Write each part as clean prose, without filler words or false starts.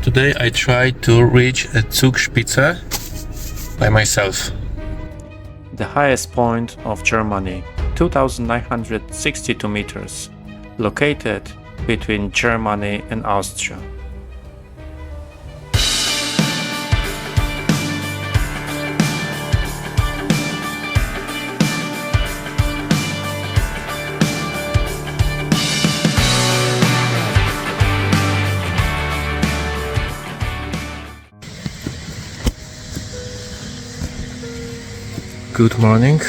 Today I tried to reach a Zugspitze by myself. The highest point of Germany, 2,962 meters, located between Germany and Austria. Good morning,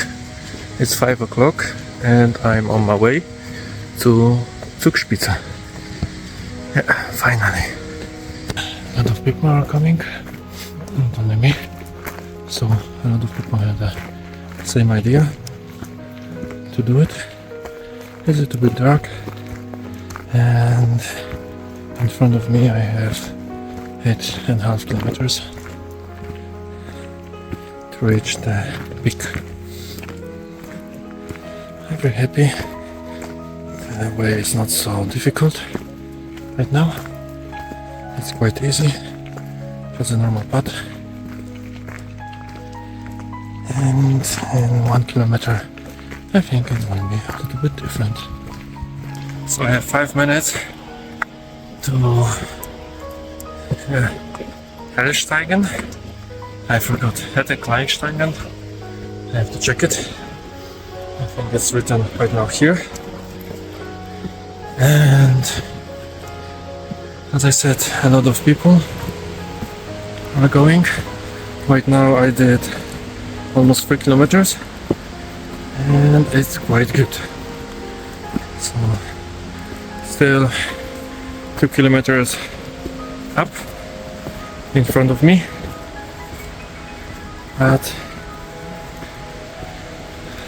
it's 5 o'clock and I'm on my way to Zugspitze. Yeah, finally. A lot of people are coming, not only me. So a lot of people have the same idea to do it. It's a little bit dark and in front of me I have 8.5 kilometers to reach the peak. I'm very happy. The way is not so difficult right now. It's quite easy, just a normal path. And in 1 kilometer I think it will be a little bit different. So I have 5 minutes to Hellsteigen. I forgot Hätte Kleinsteigen. I have to check it. I think it's written right now here. And as I said, a lot of people are going. Right now I did almost 3 kilometers and it's quite good. So still 2 kilometers up in front of me. But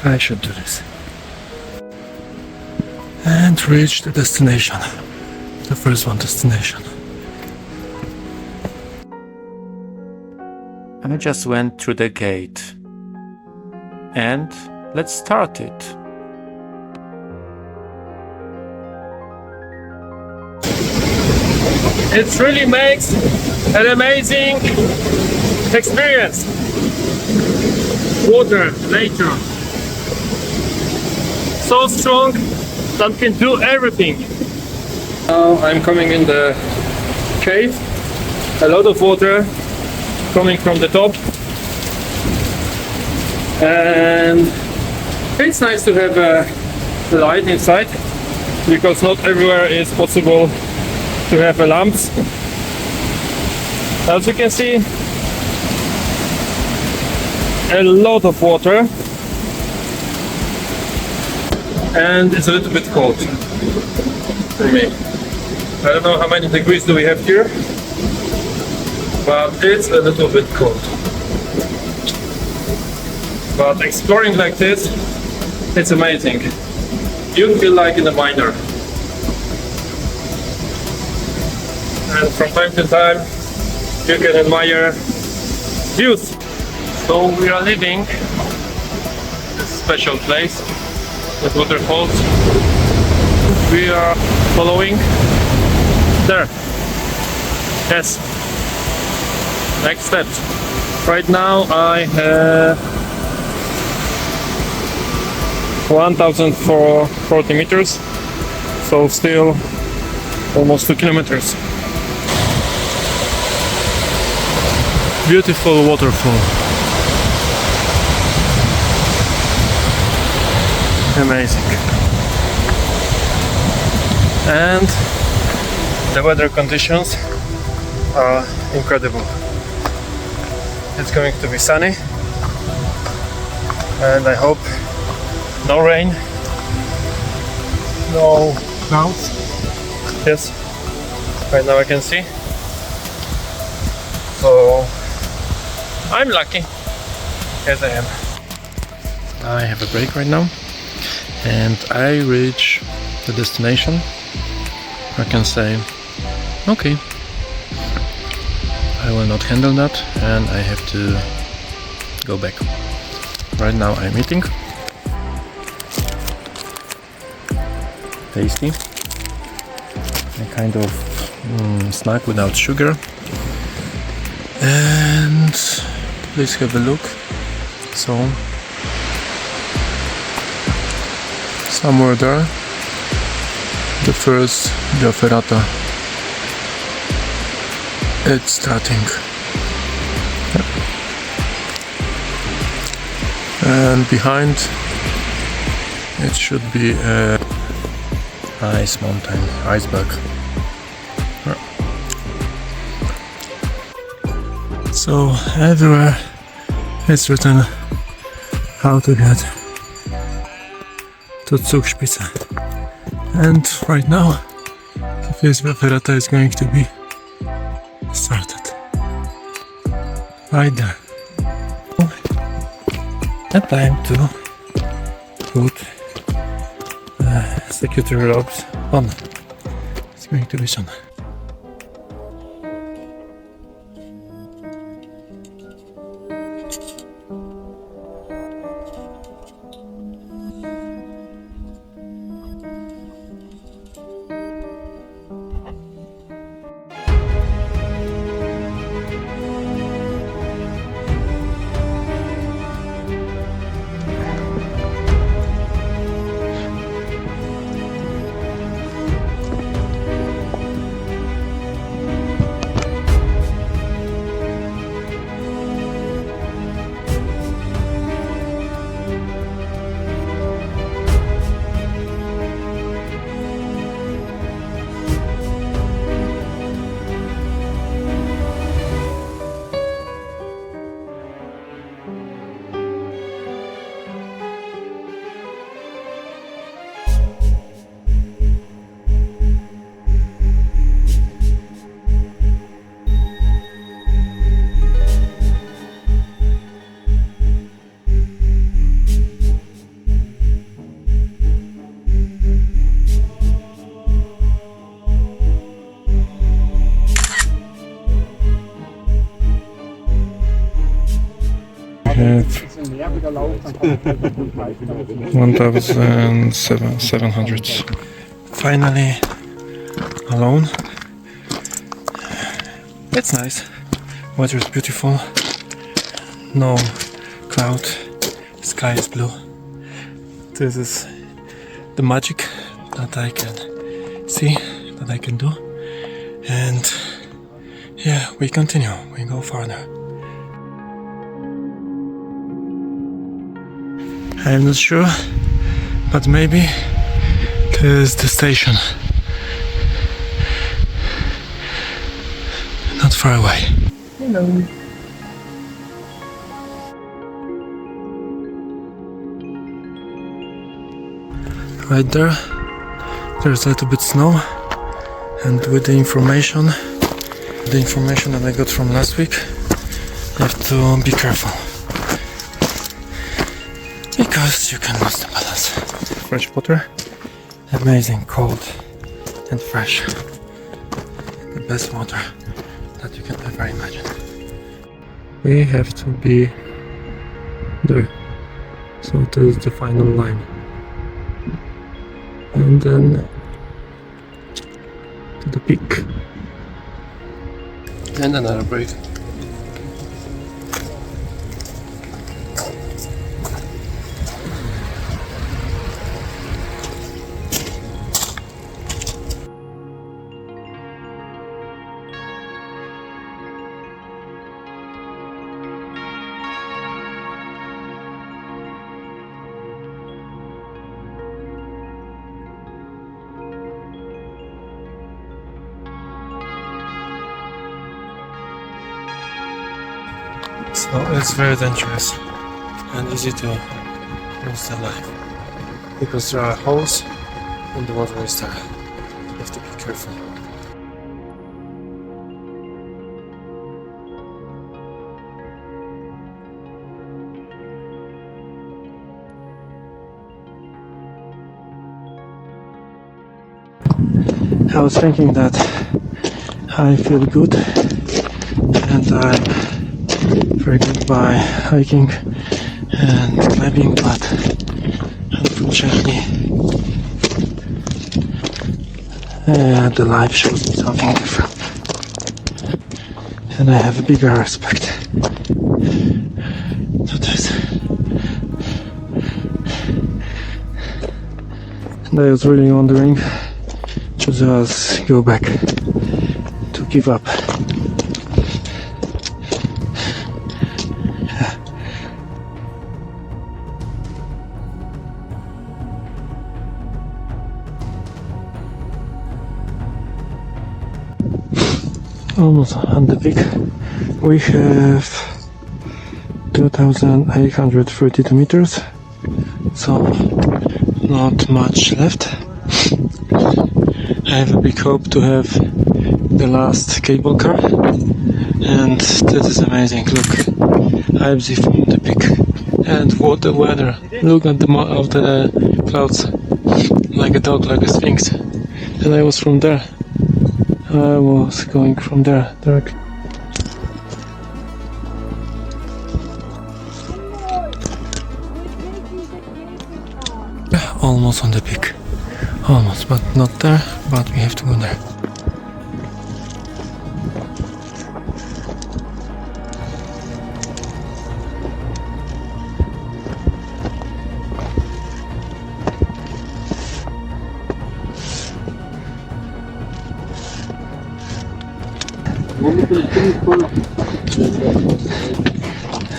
I should do this and reach the destination, the first one destination. I just went through the gate and let's start it. It really makes an amazing experience. Water, nature, so strong that can do everything. Now I'm coming in the cave, a lot of water coming from the top, and it's nice to have a light inside because not everywhere is possible to have a lamps. As you can see, a lot of water and it's a little bit cold for me. I don't know how many degrees do we have here, but it's a little bit cold. But exploring like this, it's amazing. You feel like in a miner. And from time to time you can admire views. So we are leaving this special place with waterfalls. We are following there. Yes. Next steps. Right now I have 1,440 meters, so still almost 2 kilometers. Beautiful waterfall. Amazing. And the weather conditions are incredible. It's going to be sunny and I hope no rain, no clouds. Yes, right now I can see. So I'm lucky. Yes, I am. I have a break right now and I reach the destination. I can say, okay, I will not handle that and I have to go back. Right now I'm eating. Tasty. A kind of snack without sugar. And please have a look. So somewhere there, the first ferrata, it's starting. And behind it should be a ice mountain, iceberg. So everywhere it's written how to get to Zugspitze. And right now the first ferrata is going to be started. Right there. And time to put security ropes on. It's going to be soon. Have 1,700. Finally alone. It's nice. Weather is beautiful. No cloud. Sky is blue. This is the magic that I can see, that I can do. And yeah, we continue. We go further. I'm not sure, but maybe there's the station. Not far away. Hello. Right there, there's a little bit snow, and with the information that I got from last week, I have to be careful. Because you can lose the balance. Fresh water, amazing, cold and fresh. The best water that you can ever imagine. We have to be there. So this is the final line. And then to the peak. And another break. So it's very dangerous and easy to lose the life because there are holes and the water is there. You have to be careful. I was thinking that I feel good and I'm very good by hiking and climbing, but unfortunately The life shows me something different. And I have a bigger respect to this. And I was really wondering to just go back, to give up. Almost on the peak. We have 2,832 meters, so not much left. I have a big hope to have the last cable car, and that is amazing. Look, I see from the peak, and what the weather! Look at the of the clouds, like a dog, like a sphinx. And I was from there. I was going from there directly. Almost on the peak. Almost, but not there, but we have to go there.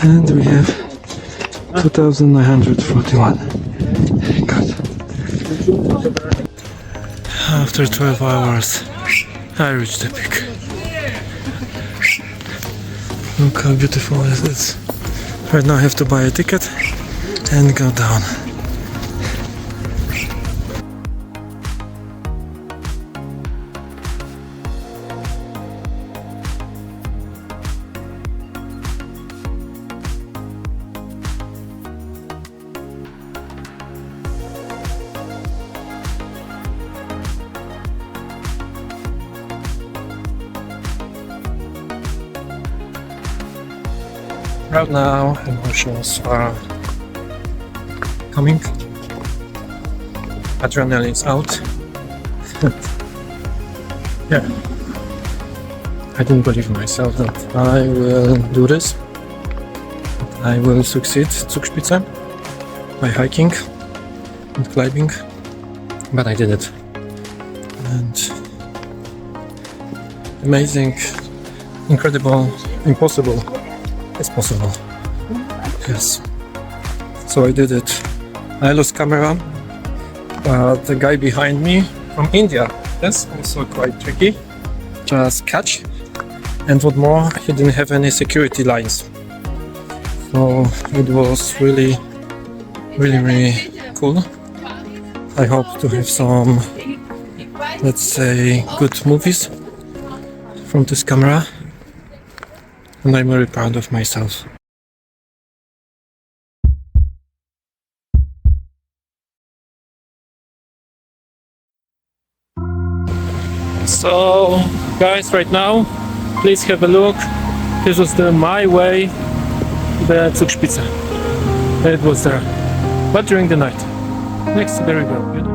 And we have 2,941. God. After 12 hours, I reached the peak. Look how beautiful it is. Right now I have to buy a ticket and go down. Right now, emotions are coming. Adrenaline's out. Yeah. I didn't believe in myself that I will do this. I will succeed at Zugspitze by hiking and climbing, but I did it. And amazing, incredible, impossible. It's possible. Yes. So I did it. I lost camera, but the guy behind me from India, that's also quite tricky. Just catch. And what more, he didn't have any security lines. So it was really cool. I hope to have some, let's say, good movies from this camera. And I'm very proud of myself. So, guys, right now, please have a look. This was my way, the Zugspitze. It was there, but during the night, next to the river.